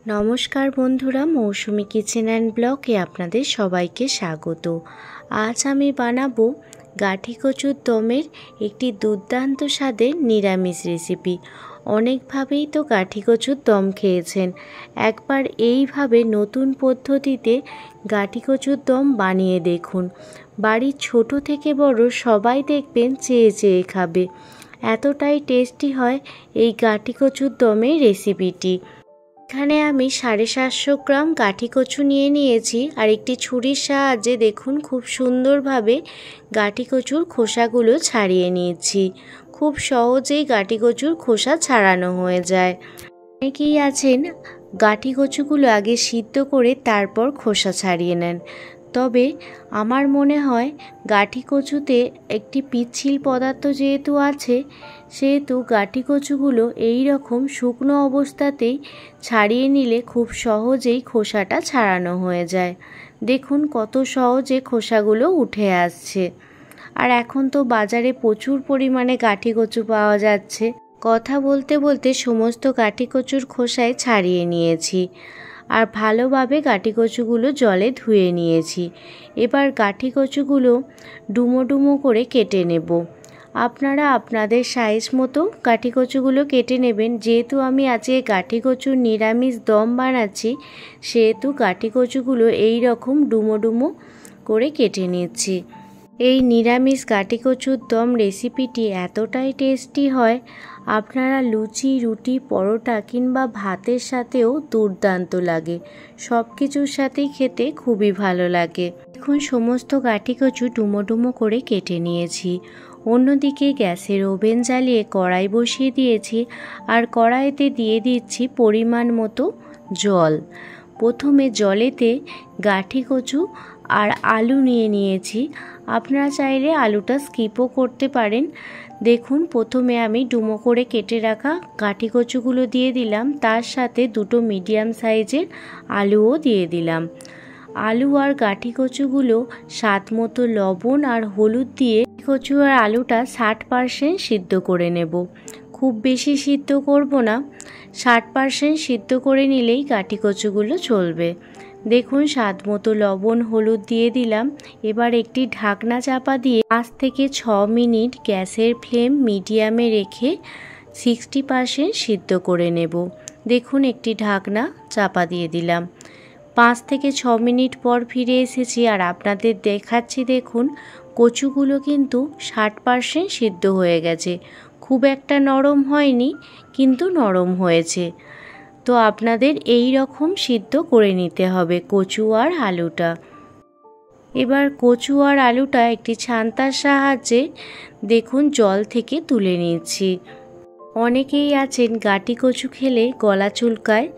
নমস্কার বন্ধুরা, মৌসুমি kitchen and ব্লগে আপনাদের সবাইকে স্বাগত। আজ আমি বানাবো গাঠি কচুর দমের একটি দুর্দান্ত স্বাদের নিরামিষ রেসিপি। অনেকভাবেই তো গাঠি কচুর দম খেয়েছেন, একবার এইভাবে নতুন পদ্ধতিতে গাঠি কচুর দম বানিয়ে দেখুন। বাড়ির ছোট থেকে বড় সবাই দেখবেন চেয়ে চেয়ে খাবে, এতটাই টেস্টি হয় এই গাঠি কচুর দমের রেসিপিটি। এখানে আমি 750 গ্রাম গাঠি কচু নিয়ে নিয়েছি, আর একটি ছুরির সাহায্যে দেখুন খুব সুন্দরভাবে গাঠি কচুর খোসাগুলো ছাড়িয়ে নিয়েছি। খুব সহজেই গাঠি কচুর খোসা ছাড়ানো হয়ে যায়। অনেকেই আছেন গাঠি কচুগুলো আগে সিদ্ধ করে তারপর খোসা ছাড়িয়ে নেন, তবে আমার মনে হয় গাঠি কচুতে একটি পিচ্ছিল পদার্থ যেহেতু আছে, সেহেতু গাঠি কচুগুলো এই রকম শুকনো অবস্থাতেই ছাড়িয়ে নিলে খুব সহজেই খোসাটা ছাড়ানো হয়ে যায়। দেখুন কত সহজে খোসাগুলো উঠে আসছে। আর এখন তো বাজারে প্রচুর পরিমাণে গাঠি কচু পাওয়া যাচ্ছে। কথা বলতে বলতে সমস্ত গাঠি কচুর খোসায় ছাড়িয়ে নিয়েছি, আর ভালোভাবে গাঠি কচুগুলো জলে ধুয়ে নিয়েছি। এবার গাঠি কচুগুলো ডুমো ডুমো করে কেটে নেব। আপনারা আপনাদের সাইজ মতো গাঠি কচুগুলো কেটে নেবেন। যেহেতু আমি আজকে গাঠি কচুর নিরামিষ দম বানাচ্ছি, সেহেতু গাঠি কচুগুলো এই রকম ডুমো ডুমো করে কেটে নিচ্ছি। এই নিরামিষ গাঠি কচুর দম রেসিপিটি এতটাই টেস্টি হয়, আপনারা লুচি, রুটি, পরোটা কিংবা ভাতের সাথেও দুর্দান্ত লাগে। সব কিছুর সাথেই খেতে খুবই ভালো লাগে। এখন সমস্ত গাঠি কচু ডুমো ডুমো করে কেটে নিয়েছি। অন্যদিকে গ্যাসের ওভেন জ্বালিয়ে কড়াই বসিয়ে দিয়েছি, আর কড়াইতে দিয়ে দিচ্ছি পরিমাণ মতো জল। প্রথমে জলেতে গাঠি কচু আর আলু নিয়ে নিয়েছি। আপনারা চাইলে আলুটা স্কিপও করতে পারেন। দেখুন প্রথমে আমি ডুমো করে কেটে রাখা গাঠি কচুগুলো দিয়ে দিলাম, তার সাথে দুটো মিডিয়াম সাইজের আলুও দিয়ে দিলাম। আলু আর গাঠি কচুগুলো স্বাদ মতো লবণ আর হলুদ দিয়ে কচু আর আলুটা 60% সিদ্ধ করে নেব। খুব বেশি সিদ্ধ করব না, 60% সিদ্ধ করে নিলেই গাঠি কচুগুলো চলবে। দেখুন স্বাদ মতো লবণ, হলুদ দিয়ে দিলাম। এবার একটি ঢাকনা চাপা দিয়ে 5 থেকে 6 মিনিট গ্যাসের ফ্লেম মিডিয়ামে রেখে 60% সিদ্ধ করে নেব। দেখুন একটি ঢাকনা চাপা দিয়ে দিলাম। 5 থেকে 6 মিনিট পর ফিরে এসেছি, আর আপনাদের দেখাচ্ছি। দেখুন কচুগুলো কিন্তু 60% সিদ্ধ হয়ে গেছে। খুব একটা নরম হয়নি, কিন্তু নরম হয়েছে। তো আপনাদের এই রকম সিদ্ধ করে নিতে হবে কচু আর আলুটা। এবার কচু আর আলুটা একটি ছান্তার সাহায্যে দেখুন জল থেকে তুলে নিচ্ছি। অনেকেই আছেন গাঠি কচু খেলে গলা চুলকায়,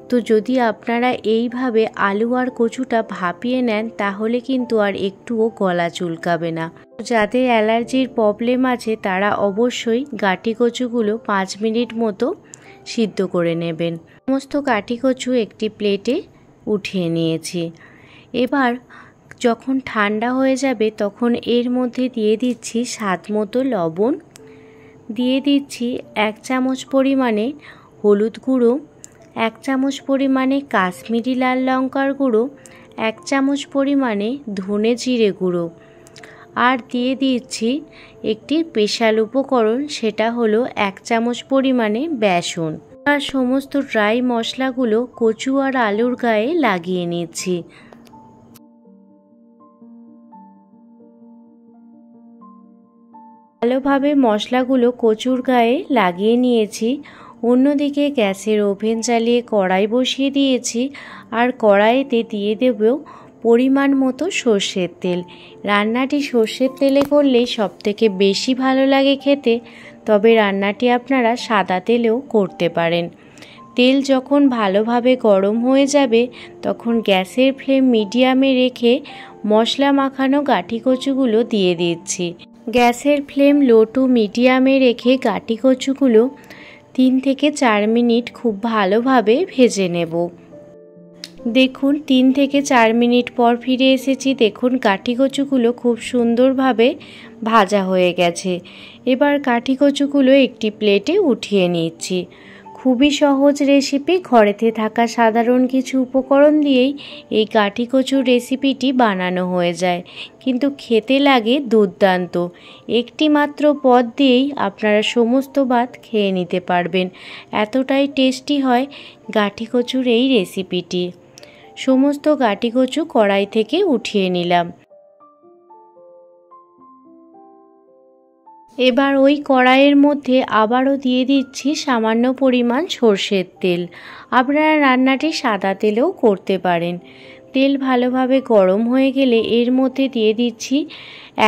তো যদি আপনারা এইভাবে আলু আর কচুটা ভাপিয়ে নেন তাহলে কিন্তু আর একটুও গলা চুলকাবে না। যাদের অ্যালার্জির প্রবলেম আছে তারা অবশ্যই গাঠি কচুগুলো 5 মিনিট মতো সিদ্ধ করে নেবেন। সমস্ত গাঠি কচু একটি প্লেটে উঠিয়ে নিয়েছি। এবার যখন ঠান্ডা হয়ে যাবে তখন এর মধ্যে দিয়ে দিচ্ছি স্বাদ মতো লবণ, দিয়ে দিচ্ছি 1 চামচ পরিমাণে হলুদ গুঁড়ো, 1 চামচ পরিমাণে কাশ্মীরি লাল লঙ্কার গুঁড়ো, 1 চামচ পরিমাণে ধনে জিরে গুঁড়ো, আর দিয়ে দিচ্ছি একটি স্পেশাল উপকরণ, সেটা হলো 1 চামচ পরিমাণে বেসন। আর সমস্ত ড্রাই মশলাগুলো কচু আর আলুর গায়ে লাগিয়ে নিচ্ছি। ভালোভাবে মশলাগুলো কচুর গায়ে লাগিয়ে নিয়েছি। অন্যদিকে গ্যাসের ওভেন জ্বালিয়ে কড়াই বসিয়ে দিয়েছি, আর কড়াইতে দিয়ে দেব পরিমাণ মতো সর্ষের তেল। রান্নাটি সর্ষের তেলে করলেই সবথেকে বেশি ভালো লাগে খেতে, তবে রান্নাটি আপনারা সাদা তেলেও করতে পারেন। তেল যখন ভালোভাবে গরম হয়ে যাবে তখন গ্যাসের ফ্লেম মিডিয়ামে রেখে মশলা মাখানো গাঠি কচুগুলো দিয়ে দিচ্ছি। গ্যাসের ফ্লেম লো টু মিডিয়ামে রেখে গাঠি কচুগুলো 3 থেকে 4 মিনিট খুব ভালোভাবে ভেজে নেব। দেখুন 3 থেকে 4 মিনিট পর ফিরে এসেছি। দেখুন গাঠি কচুগুলো খুব সুন্দরভাবে ভাজা হয়ে গেছে। এবার গাঠি কচুগুলো একটি প্লেটে উঠিয়ে নিচ্ছি। খুবই সহজ রেসিপি, ঘরেতে থাকা সাধারণ কিছু উপকরণ দিয়েই এই গাঠি কচুর রেসিপিটি বানানো হয়ে যায়, কিন্তু খেতে লাগে দুর্দান্ত। একটি মাত্র পদ দিয়েই আপনারা সমস্ত ভাত খেয়ে নিতে পারবেন, এতটাই টেস্টি হয় গাঠি কচুর এই রেসিপিটি। সমস্ত গাঠি কচু কড়াই থেকে উঠিয়ে নিলাম। এবার ওই কড়াইয়ের মধ্যে আবারও দিয়ে দিচ্ছি সামান্য পরিমাণ সর্ষের তেল। আপনারা রান্নাটি সাদা তেলেও করতে পারেন। তেল ভালোভাবে গরম হয়ে গেলে এর মধ্যে দিয়ে দিচ্ছি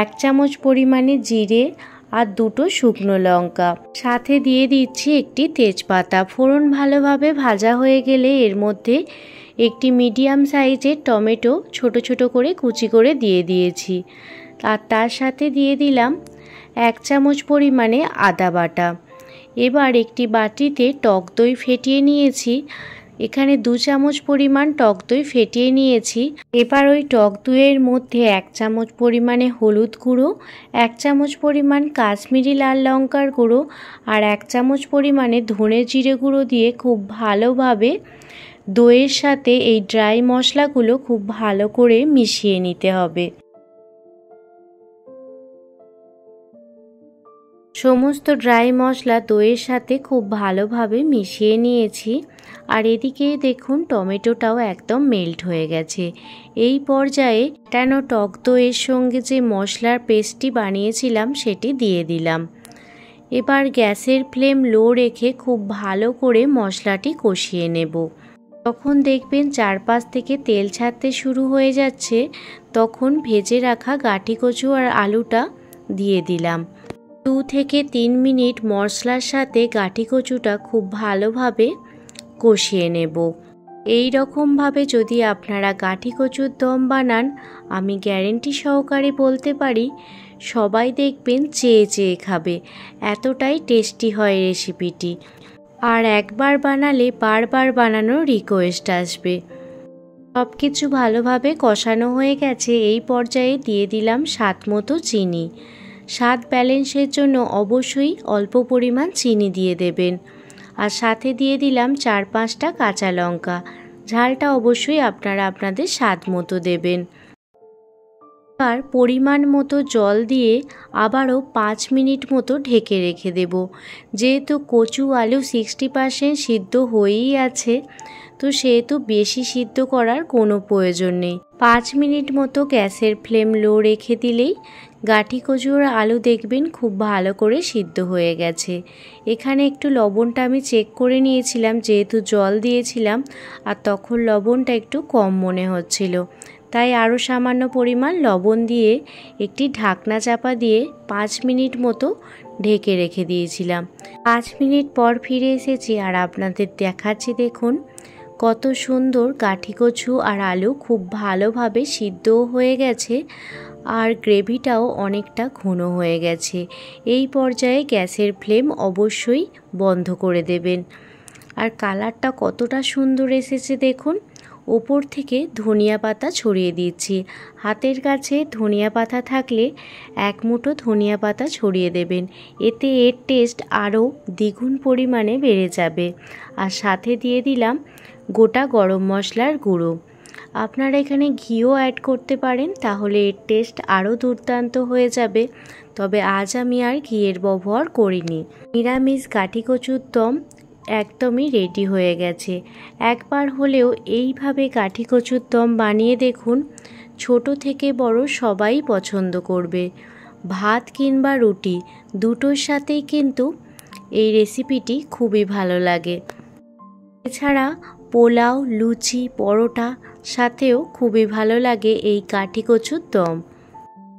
1 চামচ পরিমাণে জিরে আর 2টো শুকনো লঙ্কা, সাথে দিয়ে দিচ্ছি একটি তেজপাতা। ফোড়ন ভালোভাবে ভাজা হয়ে গেলে এর মধ্যে একটি মিডিয়াম সাইজের টমেটো ছোট ছোট করে কুচি করে দিয়ে দিয়েছি, আর তার সাথে দিয়ে দিলাম 1 চামচ পরিমাণে আদা বাটা। এবার একটি বাটিতে টক দই ফেটিয়ে নিয়েছি, এখানে 2 চামচ পরিমাণ টক দই ফেটিয়ে নিয়েছি। এবার ওই টক দইয়ের মধ্যে 1 চামচ পরিমাণে হলুদ গুঁড়ো, 1 চামচ পরিমাণ কাশ্মীরি লাল লঙ্কার গুঁড়ো আর 1 চামচ পরিমাণে ধনে জিরে গুঁড়ো দিয়ে খুব ভালোভাবে দইয়ের সাথে এই ড্রাই মশলাগুলো খুব ভালো করে মিশিয়ে নিতে হবে। সমস্ত ড্রাই মশলা দইয়ের সাথে খুব ভালোভাবে মিশিয়ে নিয়েছি, আর এদিকে দেখুন টমেটোটাও একদম মেল্ট হয়ে গেছে। এই পর্যায়ে ফেটানো টক দইয়ের সঙ্গে যে মশলার পেস্টটি বানিয়েছিলাম সেটি দিয়ে দিলাম। এবার গ্যাসের ফ্লেম লো রেখে খুব ভালো করে মশলাটি কষিয়ে নেব। তখন দেখবেন চারপাশ থেকে তেল ছাড়তে শুরু হয়ে যাচ্ছে, তখন ভেজে রাখা গাঠি কচু আর আলুটা দিয়ে দিলাম। 2 থেকে 3 মিনিট মশলার সাথে গাঠি কচুটা খুব ভালোভাবে কষিয়ে নেব। এই রকমভাবে যদি আপনারা গাঠি কচুর দম বানান, আমি গ্যারেন্টি সহকারে বলতে পারি সবাই দেখবেন চেয়ে চেয়ে খাবে, এতটাই টেস্টি হয় রেসিপিটি। আর একবার বানালে বারবার বানানোর রিকোয়েস্ট আসবে। সব কিছু ভালোভাবে কষানো হয়ে গেছে, এই পর্যায়ে দিয়ে দিলাম স্বাদ মতো চিনি। স্বাদ ব্যালেন্সের জন্য অবশ্যই অল্প পরিমাণ চিনি দিয়ে দেবেন। আর সাথে দিয়ে দিলাম 4-5টা কাঁচা লঙ্কা। ঝালটা অবশ্যই আপনারা আপনাদের স্বাদ মতো দেবেন। আর পরিমাণ মতো জল দিয়ে আবারও 5 মিনিট মতো ঢেকে রেখে দেব। যেহেতু কচু আলু 60% সিদ্ধ হয়েই আছে, তো সেহেতু বেশি সিদ্ধ করার কোনো প্রয়োজন নেই। 5 মিনিট মতো গ্যাসের ফ্লেম লো রেখে দিলেই গাঠি কচু আর আলু দেখবেন খুব ভালো করে সিদ্ধ হয়ে গেছে। এখানে একটু লবণটা আমি চেক করে নিয়েছিলাম, যেহেতু জল দিয়েছিলাম আর তখন লবণটা একটু কম মনে হচ্ছিল, তাই আরও সামান্য পরিমাণ লবণ দিয়ে একটি ঢাকনা চাপা দিয়ে 5 মিনিট মতো ঢেকে রেখে দিয়েছিলাম। 5 মিনিট পর ফিরে এসেছি আর আপনাদের দেখাচ্ছি, দেখুন কত সুন্দর গাঠি কচু আর আলু খুব ভালোভাবে সিদ্ধও হয়ে গেছে আর গ্রেভিটাও অনেকটা ঘন হয়ে গেছে। এই পর্যায়ে গ্যাসের ফ্লেম অবশ্যই বন্ধ করে দেবেন। আর কালারটা কতটা সুন্দর এসেছে দেখুন। ওপর থেকে ধনিয়া পাতা ছড়িয়ে দিচ্ছি। হাতের কাছে ধনিয়া পাতা থাকলে 1 মুঠো ধনিয়া পাতা ছড়িয়ে দেবেন, এতে এর টেস্ট আরও দ্বিগুণ পরিমাণে বেড়ে যাবে। আর সাথে দিয়ে দিলাম গোটা গরম মশলার গুঁড়ো। আপনারা এখানে ঘিও অ্যাড করতে পারেন, তাহলে এর টেস্ট আরও দুর্দান্ত হয়ে যাবে, তবে আজ আমি আর ঘিয়ের ব্যবহার করিনি। নিরামিষ গাঠি কচুর দম একদমই রেডি হয়ে গেছে। একবার হলেও এইভাবে গাঠি কচুর দম বানিয়ে দেখুন, ছোট থেকে বড় সবাই পছন্দ করবে। ভাত কিংবা রুটি দুটোর সাথেই কিন্তু এই রেসিপিটি খুবই ভালো লাগে। এছাড়া পোলাও, লুচি, পরোটা সাথেও খুবই ভালো লাগে এই গাঠি কচুর দম।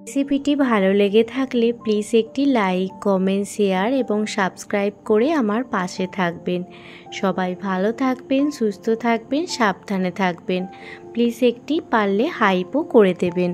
রেসিপিটি ভালো লেগে থাকলে প্লিজ একটি লাইক, কমেন্ট, শেয়ার এবং সাবস্ক্রাইব করে আমার পাশে থাকবেন। সবাই ভালো থাকবেন, সুস্থ থাকবেন, সাবধানে থাকবেন। প্লিজ একটি পারলে হাইপও করে দেবেন।